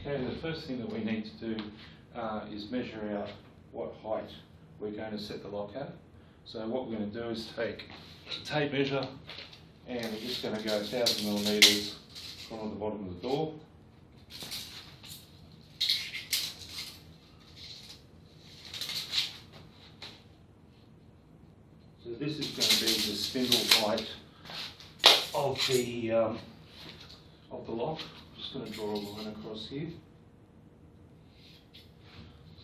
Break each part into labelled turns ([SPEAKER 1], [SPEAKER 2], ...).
[SPEAKER 1] Okay, the first thing that we need to do is measure out what height we're going to set the lock at. So what we're going to do is take a tape measure and we're just going to go 1000 millimetres from the bottom of the door. So this is going to be the spindle height of the lock. I'm just going to draw a line across here.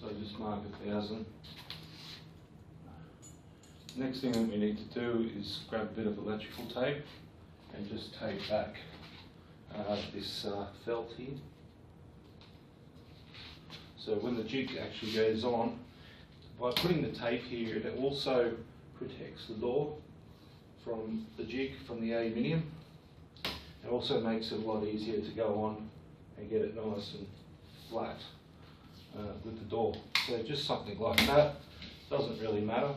[SPEAKER 1] So just mark 1000. Next thing that we need to do is grab a bit of electrical tape and just tape back this felt here. So when the jig actually goes on, by putting the tape here, it also protects the door from the jig, from the aluminium. It also makes it a lot easier to go on and get it nice and flat with the door. So just something like that, doesn't really matter.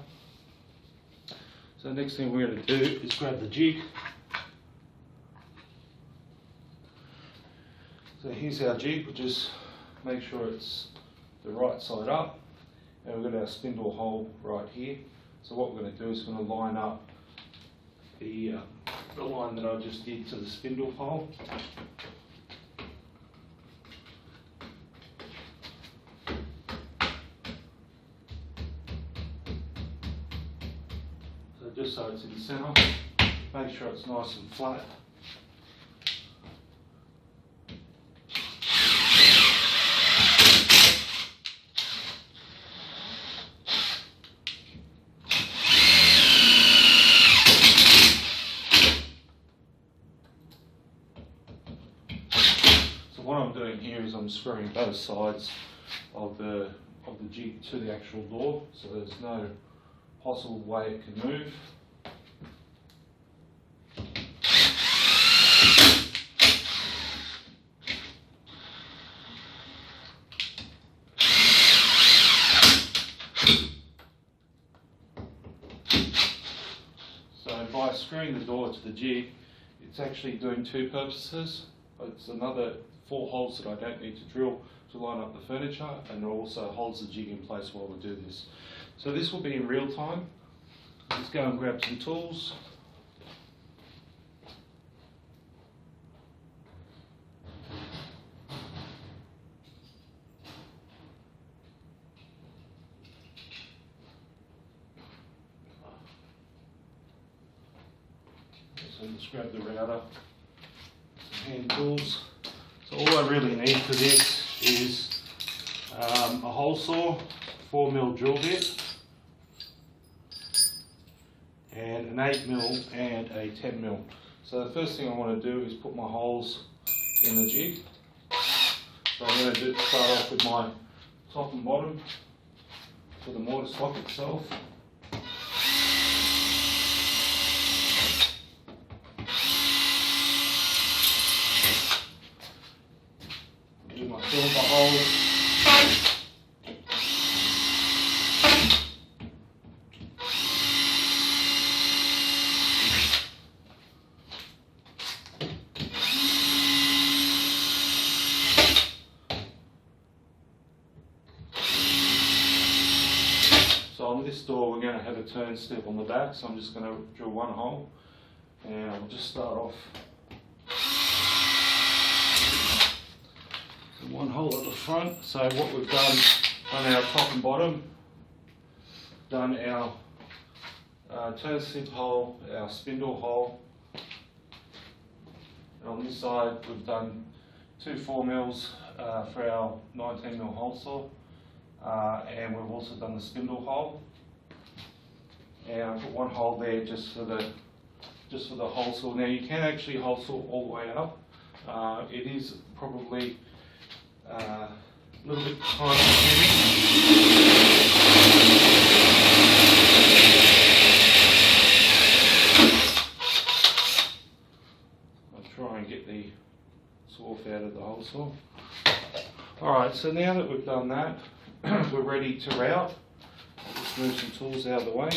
[SPEAKER 1] So the next thing we're going to do is grab the jig. So here's our jig, we'll just make sure it's the right side up, and we've got our spindle hole right here. So what we're going to do is we're going to line up the line that I just did to the spindle hole. So just so it's in the centre, make sure it's nice and flat. What I'm doing here is I'm screwing both sides of the jig to the actual door, so there's no possible way it can move. So by screwing the door to the jig, it's actually doing two purposes. It's another 4 holes that I don't need to drill to line up the furniture, and it also holds the jig in place while we do this. So this will be in real time. Let's go and grab some tools. So let's grab the router, some hand tools. So all I really need for this is a hole saw, 4mm drill bit, and an 8mm and a 10mm. So the first thing I want to do is put my holes in the jig. So I'm going to start off with my top and bottom for the Motice Lock itself. Fill the holes. So on this door we're going to have a turn step on the back, so I'm just going to drill one hole, and I'll just start off one hole at the front. So what we've done on our top and bottom, done our turn slip hole, our spindle hole, and on this side we've done 2 4mm for our 19mm hole saw, and we've also done the spindle hole, and I've put one hole there just for the hole saw. Now you can actually hole saw all the way up. It is probably a little bit time consuming. I'll try and get the swarf out of the hole saw. Alright, so now that we've done that, we're ready to route. I'll just move some tools out of the way.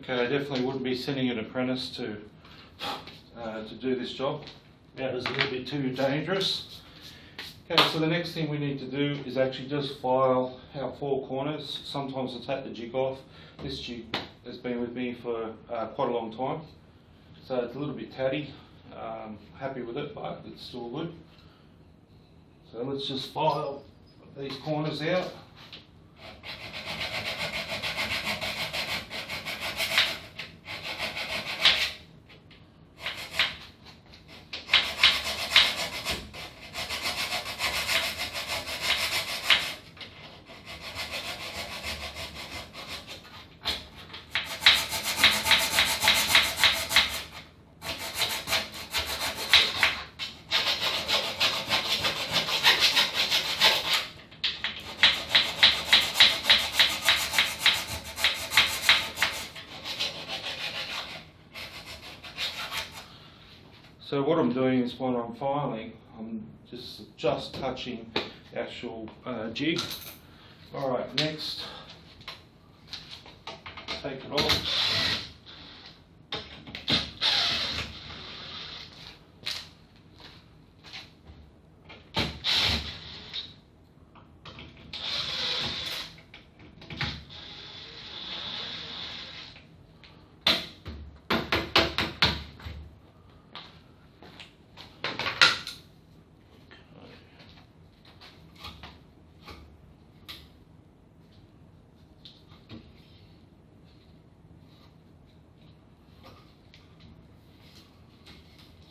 [SPEAKER 1] Okay, I definitely wouldn't be sending an apprentice to do this job. That is a little bit too dangerous. Okay, so the next thing we need to do is actually just file our 4 corners. Sometimes I take the jig off. This jig has been with me for quite a long time, so it's a little bit tatty. Happy with it, but it's still good. So let's just file these corners out. So what I'm doing is when I'm filing, I'm just touching the actual jig. Alright, next, take it off.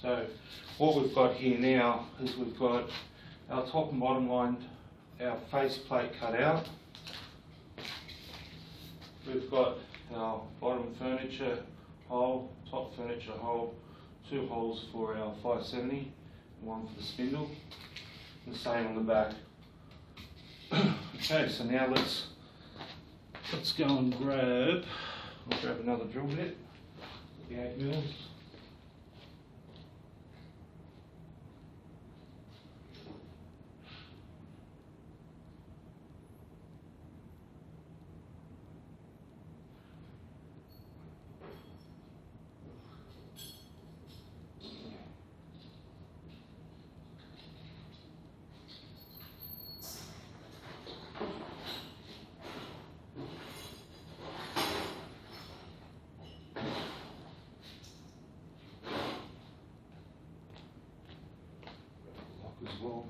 [SPEAKER 1] So what we've got here now is we've got our top and bottom line, our face plate cut out. We've got our bottom furniture hole, top furniture hole, 2 holes for our 570, and 1 for the spindle, and the same on the back. Okay, so now let's go and I'll grab another drill bit, the 8mm. As well.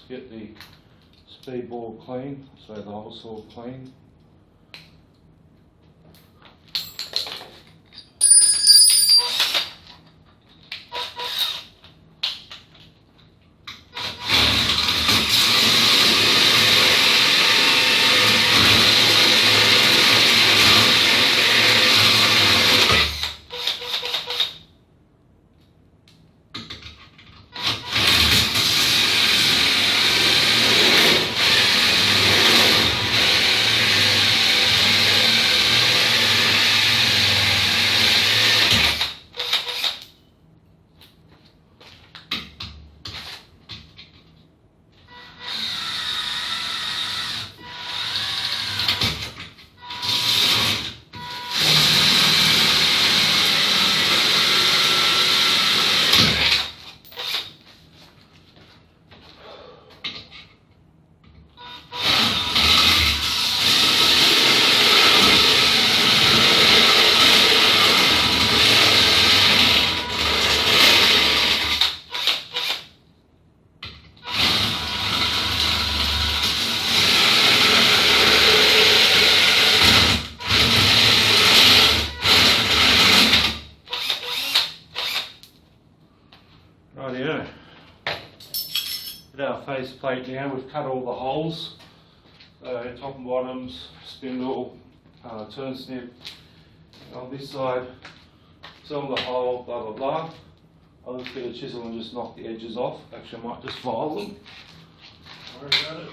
[SPEAKER 1] Get the speed ball clean, so the hole saw clean. Rightio. At our face plate now, we've cut all the holes, top and bottoms, spindle, turnsnip. On this side, seal the hole, blah blah blah. I'll just get a chisel and just knock the edges off. Actually, I might just file them. Don't worry about it.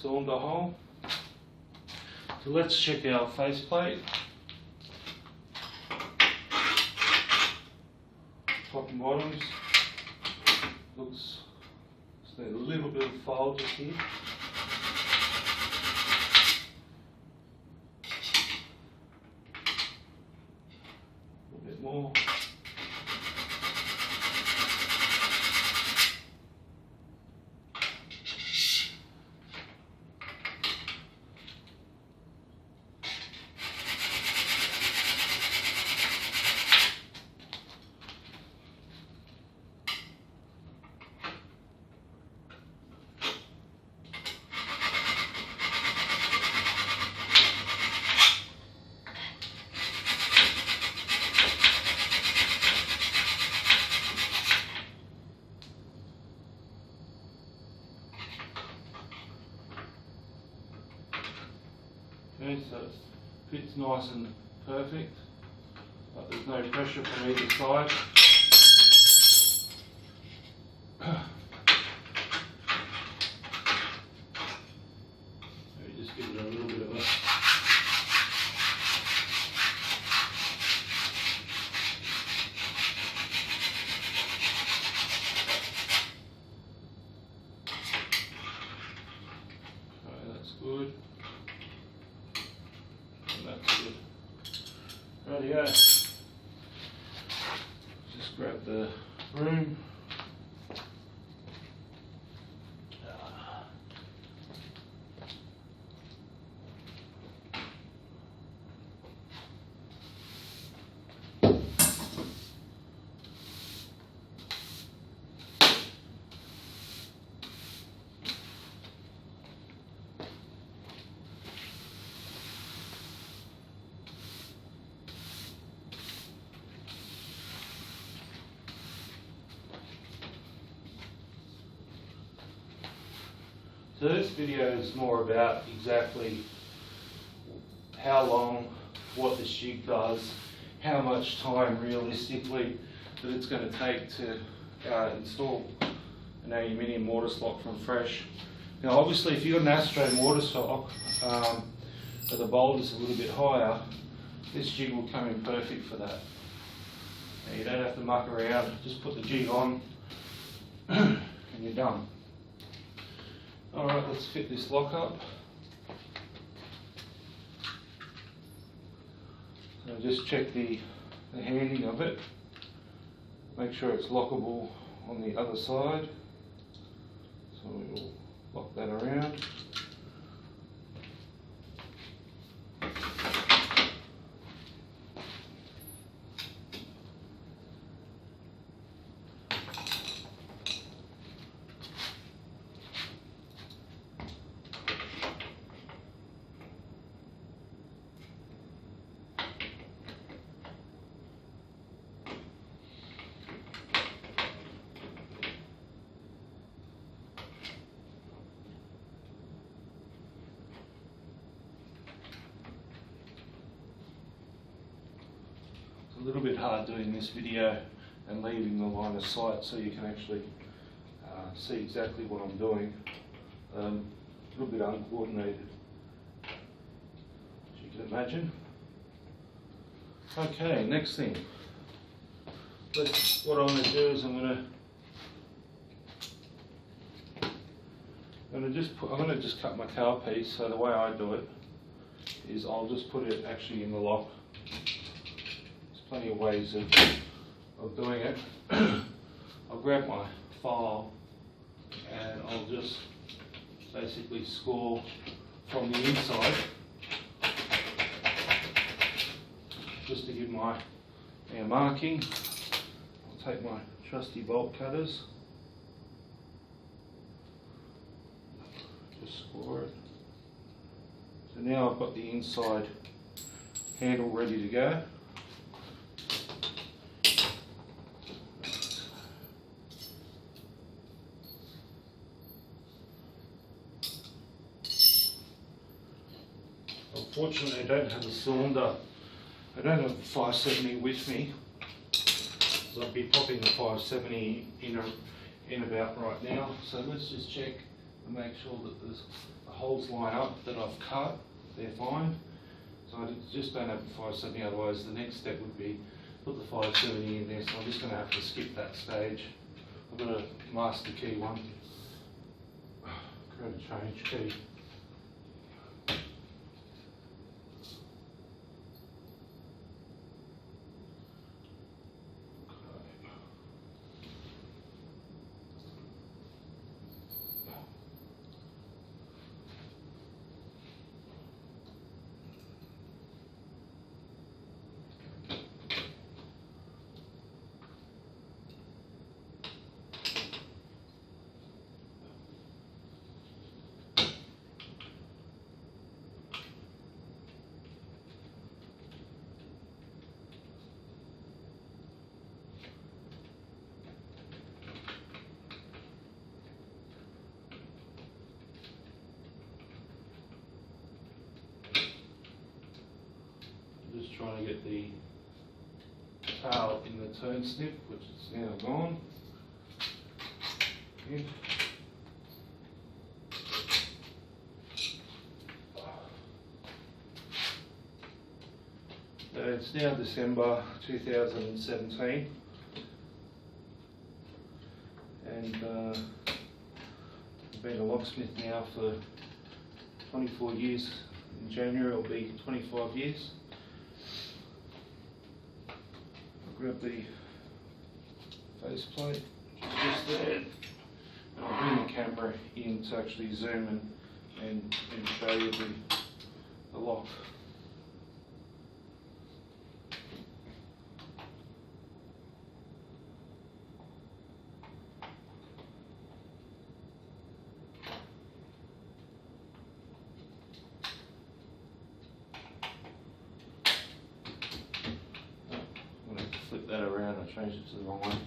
[SPEAKER 1] Cylinder hole. So let's check our faceplate. Top and bottoms. Looks, just need a little bit of file just here. A little bit more. Okay, so it fits nice and perfect, but there's no pressure from either side. Maybe just give it a little bit of a good. And that's good. Rightio. Just grab the broom. So this video is more about exactly how long, what this jig does, how much time realistically that it's going to take to install an aluminium Motice Lock from fresh. Now obviously if you've got an acetone Motice Lock but the bolt is a little bit higher, this jig will come in perfect for that. Now you don't have to muck around, just put the jig on and you're done. Alright, let's fit this lock up. So just check the handing of it. Make sure it's lockable on the other side. So we will lock that around. A little bit hard doing this video and leaving the line of sight so you can actually see exactly what I'm doing. A little bit uncoordinated, as you can imagine. Okay, next thing. What I'm going to do is I'm going to I'm going to just cut my tail piece. So the way I do it is I'll just put it actually in the lock. There's plenty of ways of doing it. I'll grab my file and I'll just basically score from the inside, just to give my marking. I'll take my trusty bolt cutters, just score it. So now I've got the inside handle ready to go. Unfortunately, I don't have a cylinder. I don't have a 570 with me, so I'll be popping the 570 in about right now. So let's just check and make sure that the holes line up that I've cut. They're fine. So I just don't have the 570. Otherwise, the next step would be put the 570 in there. So I'm just going to have to skip that stage. I've got a master key one. Create a change key. Trying to get the tail in the turn snip, which is now gone. Okay. So it's now December 2017, and I've been a locksmith now for 24 years. In January it'll be 25 years. Grab the faceplate, just there, and I'll bring the camera in to actually zoom and show you the lock. Flip that around, I changed it to the wrong one.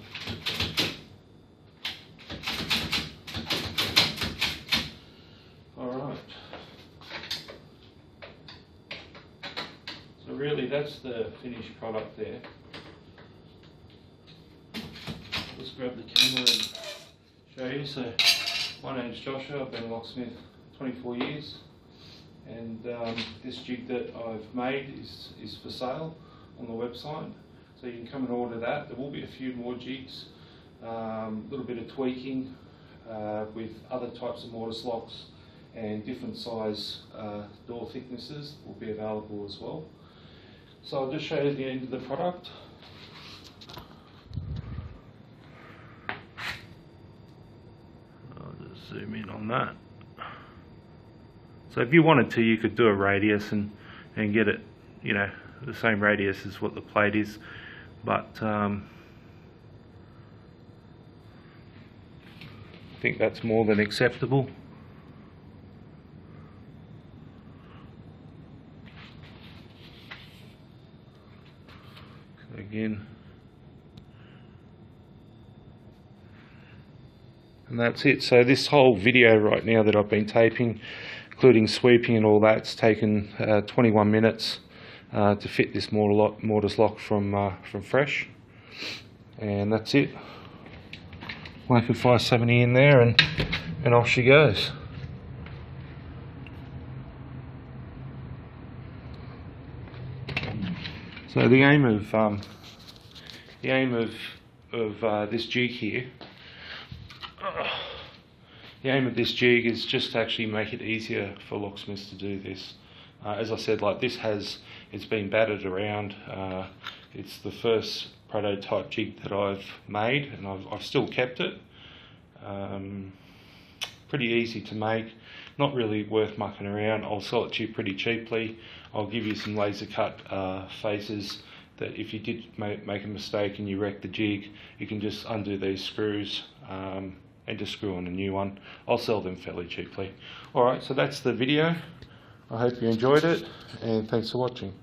[SPEAKER 1] Alright. So really that's the finished product there. Let's grab the camera and show you. So my name's Joshua, I've been a locksmith 24 years, and this jig that I've made is for sale on the website. So you can come and order that. There will be a few more jigs, a little bit of tweaking with other types of mortise locks, and different size door thicknesses will be available as well. So I'll just show you the end of the product. I'll just zoom in on that. So if you wanted to, you could do a radius and get it, you know, the same radius as what the plate is. But I think that's more than acceptable. So again, and that's it. So this whole video right now that I've been taping, including sweeping and all that, it's taken 21 minutes. To fit this mortise lock from Fresh, and that's it. Whack a 570 in there, and off she goes. So the aim of this jig here The aim of this jig is just to actually make it easier for locksmiths to do this. As I said, like it's been battered around. It's the first prototype jig that I've made, and I've still kept it. Pretty easy to make, not really worth mucking around. I'll sell it to you pretty cheaply. I'll give you some laser cut faces that if you did make a mistake and you wreck the jig, you can just undo these screws and just screw on a new one. I'll sell them fairly cheaply. Alright, so that's the video. I hope you enjoyed it, and thanks for watching.